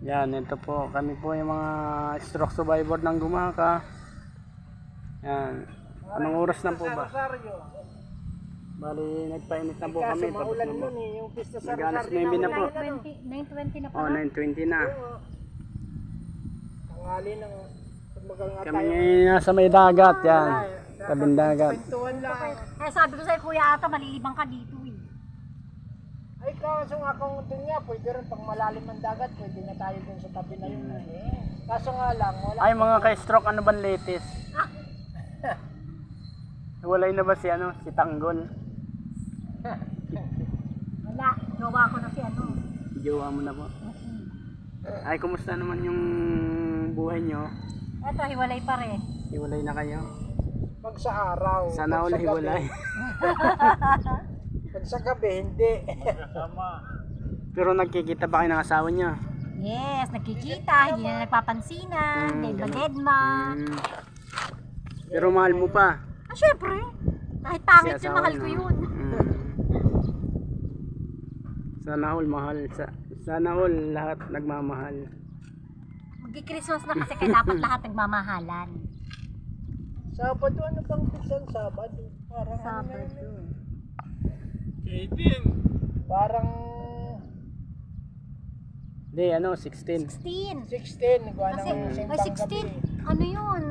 Yan, ito po. Kami po yung mga stroke survivor ng Gumaka. Yan. Anong oras na po ba? Bali, nagpainit na po kami. Tapos na po. Nag-alas 9 na po. 9:20 na Oh, 9:20 na. Tanghali ng Kami ngayon nasa may dagat. Yan. Tabing dagat. Pintuan lang. Eh sabi ko sa'yo kuya ata malilibang ka dito eh. Ay kaso nga kung doon nga, pwede rin pang malalim ang dagat, pwede na tayo dun sa tabi na yun. Kaso nga lang, wala. Ay, mga ka-stroke, ano bang latest? Walay na ba si Tanggol? Wala, gawa ko na si ano. Jowa mo na po. Ay, kumusta naman yung buhay nyo? Eto, hiwalay pa rin. Hiwalay na kayo? Pag sa araw. Sana all pag sa hiwalay. gabi- Pag sa gabi, hindi. Pero nagkikita ba kayo ng asawa niya? Yes, nagkikita, hindi na nagpapansinan, dedma-dedma. Hmm. Pero mahal mo pa. Ah, syempre. Kahit pangit Si yun, asawa, mahal ko no? yun. Sana all mahal. Sana all lahat nagmamahal. Magki-Christmas na kasi kaya dapat lahat nagmamahalan. Sabado, ano bang pisan Sabado? Parang ano na yun? Parang Hindi, 16. 16. 16, nagawa Kasi, naman yung ay sintang 16. gabi. Ano yun?